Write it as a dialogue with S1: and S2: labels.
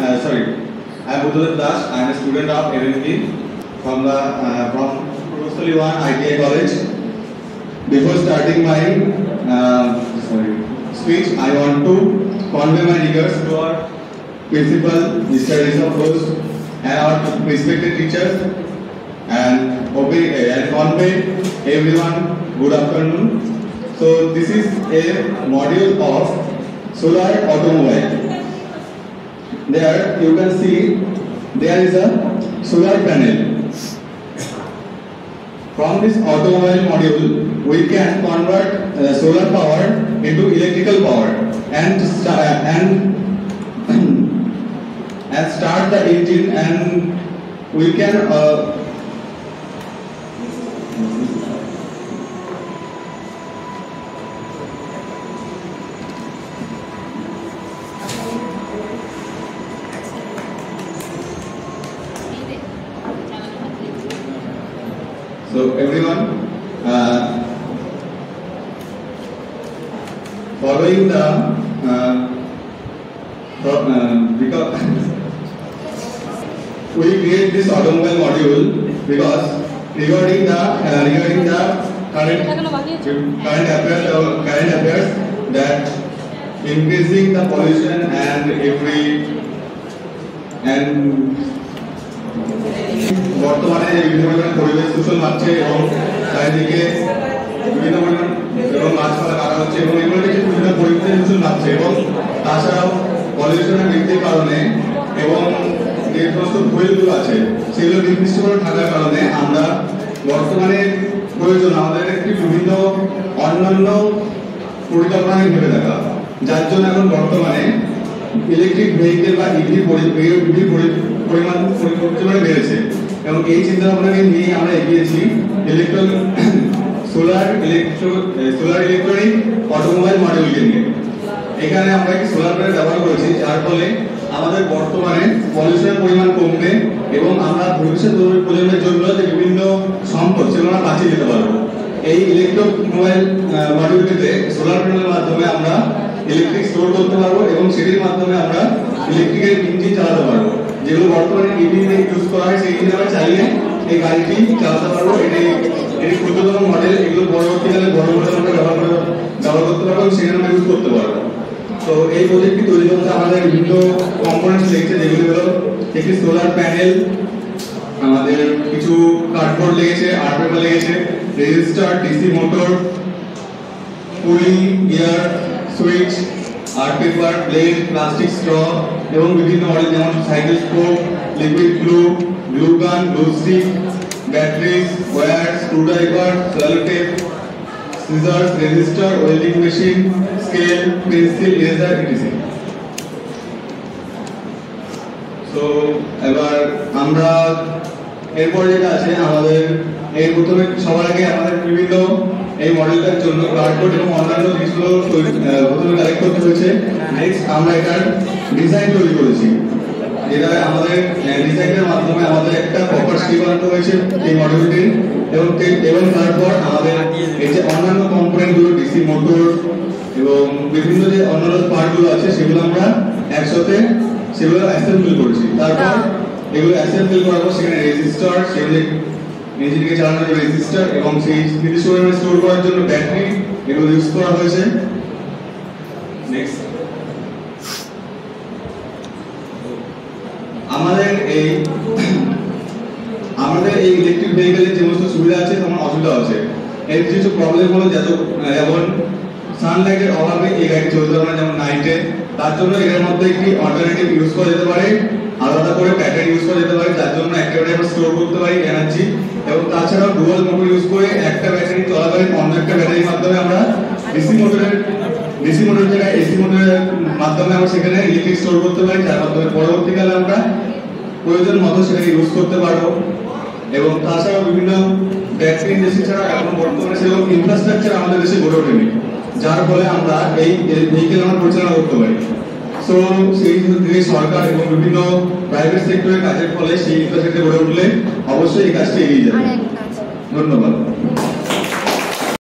S1: I am Buddhadev Das. I am a student of LLB from Professor Yuan ITI College. Before starting my speech, I want to convey my regards to our principal, Mr. Rishabh Ghosh, and our respected teachers, and convey everyone good afternoon. So this is a module of solar automobile. There you can see there is a solar panel. From this automobile module, we can convert solar power into electrical power and start the engine, and we can so everyone, following the because we create this automobile module because regarding the current affairs that increasing the pollution and বর্তমানে বিভিন্ন ধরনের পরিবেশ দূষণ হচ্ছে এবং চারিদিকে বিভিন্ন পরিমাণ এবং গাছপালা কাটা হচ্ছে এবং এগুলো থেকে বিভিন্ন পরিবেশ দূষণ হচ্ছে এবং তাছাড়াও পলিউশনের বৃদ্ধির কারণে এবং যে সমস্ত ফুয়েলগুলো আছে সেগুলো নির্দিষ্ট করে থাকার কারণে আমরা বর্তমানে প্রয়োজন আমাদের একটি বিভিন্ন অন্যান্য পরিকল্পনায় ভেবে থাকা, যার জন্য এখন বর্তমানে ইলেকট্রিক ভেহিকেল বা ইভি পরিমাণ পরিমাণে বেড়েছে এবং এই চিন্তা ভাবনাকে নিয়ে আমরা এগিয়েছি সোলার ইলেকট্রনিক অটোমোবাইল মডেলকে নিয়ে। এখানে আমরা একটি সোলার প্যানেল ব্যবহার করেছি, যার ফলে আমাদের বর্তমানে পলিউশনের পরিমাণ কমবে এবং আমরা ভবিষ্যৎ প্রজন্মের জন্য যে বিভিন্ন সম্পদ সেগুলো আমরা বাঁচিয়ে দিতে পারবো। এই ইলেকট্রোমোবাইল মডিউলটিতে সোলার প্যানেলের মাধ্যমে আমরা ইলেকট্রিক স্টোর করতে পারবো এবং সেটির মাধ্যমে আমরা ইলেকট্রিক্যাল ইঞ্জিন চালাতে পারবো, যেগুলো বর্তমানে ইভিতে ইউজ করা হয় সেই ইঞ্জিন আমরা চালিয়ে এই গাড়িটি চালাতে পারবো। এটি ক্ষুদ্রতম মডেল, এগুলো পরবর্তীকালে বড় মডেল আমরা ব্যবহার করতে পারবো এবং সেখানে আমরা ইউজ করতে পারবো। তো এই প্রজেক্টটি তৈরি করতে আমাদের বিভিন্ন কম্পোনেন্টস লেগেছে, যেগুলো হলো একটি সোলার প্যানেল, আমাদের কিছু কার্ডবোর্ড লেগেছে, আর্ট পেপার লেগেছে, register, DC motor, pulley, gear, switch, art paper, blade, plastic straw এবং বিভিন্ন মডেল যেমন cycle spoke, liquid glue, glue gun, glue stick, batteries, wire, screwdriver, sellotape, scissors, register, welding machine, scale, pencil, eraser, etc. So এবার আমরা এরপর যেটা আছে আমাদের এই প্রথমে সবার আগে আমাদের বিভিন্ন এই মডেলটার জন্য কার্ডবোর্ড এবং অন্যান্য জিনিসগুলো প্রথমে কালেক্ট করতে হয়েছে। নেক্সট আমরা এটার ডিজাইন তৈরি করেছি, যেটা আমাদের ডিজাইনের মাধ্যমে আমাদের একটা প্রপার স্টিক বানানো হয়েছে এই মডেলটির এবং তারপর আমাদের এই যে অন্যান্য কম্পোনেন্টগুলো ডিসি মোটর এবং বিভিন্ন যে অন্যান্য পার্টগুলো আছে সেগুলো আমরা একসাথে সেগুলো অ্যাসেম্বল করেছি। তারপর এগুলো অ্যাসেম্বল করার পর সেখানে রেজিস্টার, সেগুলো ইঞ্জিনকে চালানোর জন্য রেজিস্টার এবং সেই নির্দিষ্ট পরিমাণে স্টোর করার জন্য ব্যাটারি এগুলো ইউজ করা হয়েছে। নেক্সট আমাদের এই ইলেকট্রিক ভেহিকেলের যে সমস্ত সুবিধা আছে তেমন অসুবিধা আছে। এর কিছু প্রবলেম হলো যেমন সানলাইটের অভাবে এই গাড়ি চলতে পারে না, যেমন নাইটে। তার জন্য এর মধ্যে একটি অল্টারনেটিভ ইউজ করা যেতে পারে, আলাদা করে ব্যাটারি ইউজ করা যেতে পারে, যার জন্য একটা ব্যাটারি আমরা স্টোর করতে পারি এনার্জি। এবং তাছাড়াও ডুয়াল মোটর ইউজ করে একটা ব্যাটারি চলাকালীন অন্য একটা ব্যাটারির মাধ্যমে আমরা ডিসি মোটরের জায়গায় এসি মোটরের মাধ্যমে আমরা সেখানে ইলেকট্রিক স্টোর করতে পারি, যার মাধ্যমে পরবর্তীকালে আমরা প্রয়োজন মতো সেটাকে ইউজ করতে পারবো। এবং তাছাড়াও বিভিন্ন ব্যাটারি ইন্ডাস্ট্রি ছাড়া এখন বর্তমানে সেরকম ইনফ্রাস্ট্রাকচার আমাদের দেশে গড়ে ওঠেনি, যার ফলে আমরা এই ভেহিকেল আমরা পরিচালনা করতে পারি। সো সেই ক্ষেত্রে সরকার এবং বিভিন্ন প্রাইভেট সেক্টরের কাজের ফলে সেই ইনফ্রাস্ট্রাকচার গড়ে উঠলে অবশ্যই এই কাজটি এগিয়ে যাবে। ধন্যবাদ।